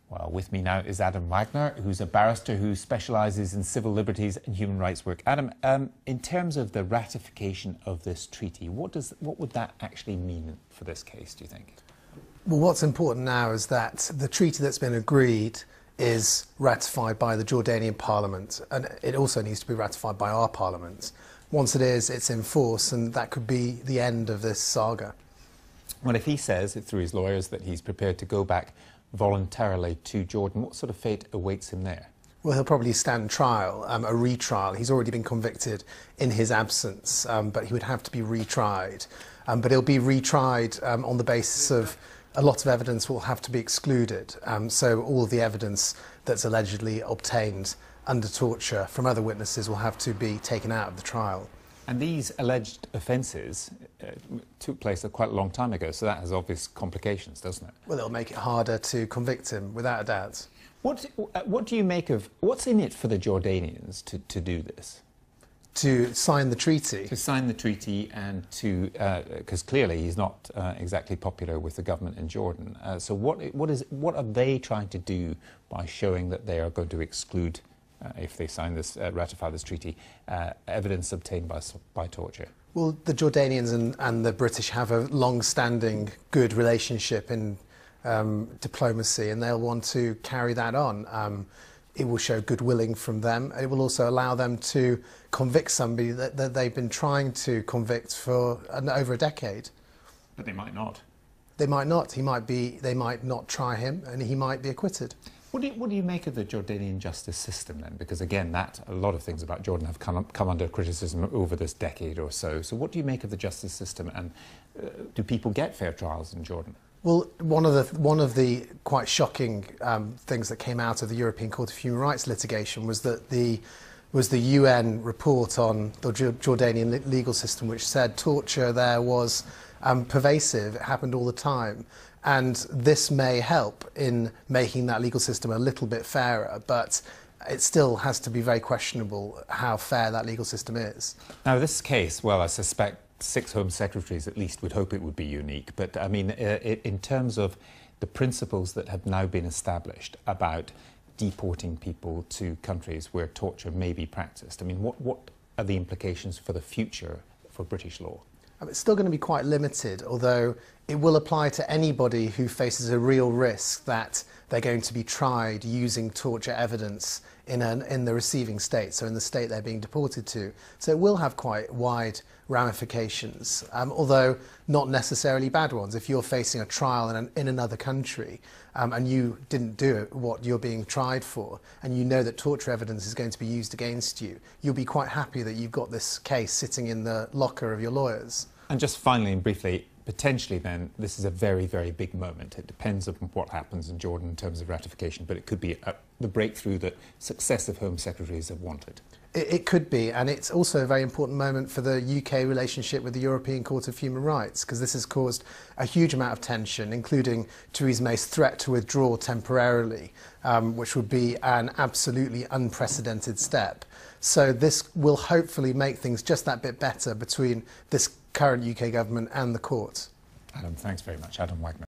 Well, with me now is Adam Wagner, who's a barrister who specialises in civil liberties and human rights work. Adam, in terms of the ratification of this treaty, what would that actually mean for this case, do you think? Well, what's important now is that the treaty that's been agreed is ratified by the Jordanian Parliament, and it also needs to be ratified by our Parliament. Once it is, it's in force, and that could be the end of this saga. Well, if he says, through his lawyers, that he's prepared to go back voluntarily to Jordan, what sort of fate awaits him there? Well, he'll probably stand trial, a retrial. He's already been convicted in his absence, but he would have to be retried. But he'll be retried on the basis of a lot of evidence will have to be excluded. So all of the evidence that's allegedly obtained under torture from other witnesses will have to be taken out of the trial. And these alleged offences took place quite a long time ago, so that has obvious complications, doesn't it? Well, it'll make it harder to convict him, without a doubt. What do you make of... What's in it for the Jordanians to do this? To sign the treaty? To sign the treaty and to... because clearly he's not exactly popular with the government in Jordan. So what are they trying to do by showing that they are going to exclude, if they sign this, ratify this treaty, evidence obtained by torture? Well, the Jordanians and the British have a long-standing good relationship in diplomacy, and they'll want to carry that on. It will show goodwilling from them. It will also allow them to convict somebody that they've been trying to convict for over a decade. But they might not. They might not. They might not try him, and he might be acquitted. What do you make of the Jordanian justice system then? Because again, a lot of things about Jordan have come under criticism over this decade or so. So what do you make of the justice system, and do people get fair trials in Jordan? Well, one of the quite shocking things that came out of the European Court of Human Rights litigation was that the UN report on the Jordanian legal system, which said torture there was pervasive. It happened all the time. And this may help in making that legal system a little bit fairer, but it still has to be very questionable how fair that legal system is. Now, this case, well, I suspect 6 Home Secretaries at least would hope it would be unique. But, I mean, in terms of the principles that have now been established about deporting people to countries where torture may be practiced, I mean, what are the implications for the future for British law? It's still going to be quite limited, although it will apply to anybody who faces a real risk that they're going to be tried using torture evidence in the receiving state, so in the state they're being deported to. So it will have quite wide ramifications, although not necessarily bad ones. If you're facing a trial in another country and you didn't do what you're being tried for, and you know that torture evidence is going to be used against you, you'll be quite happy that you've got this case sitting in the locker of your lawyers. And just finally and briefly, potentially then, this is a very, very big moment. It depends on what happens in Jordan in terms of ratification, but it could be the breakthrough that successive Home Secretaries have wanted. It could be, and it's also a very important moment for the UK relationship with the European Court of Human Rights, because this has caused a huge amount of tension, including Theresa May's threat to withdraw temporarily, which would be an absolutely unprecedented step. So this will hopefully make things just that bit better between this current UK government and the court. Adam, thanks very much. Adam Wagner.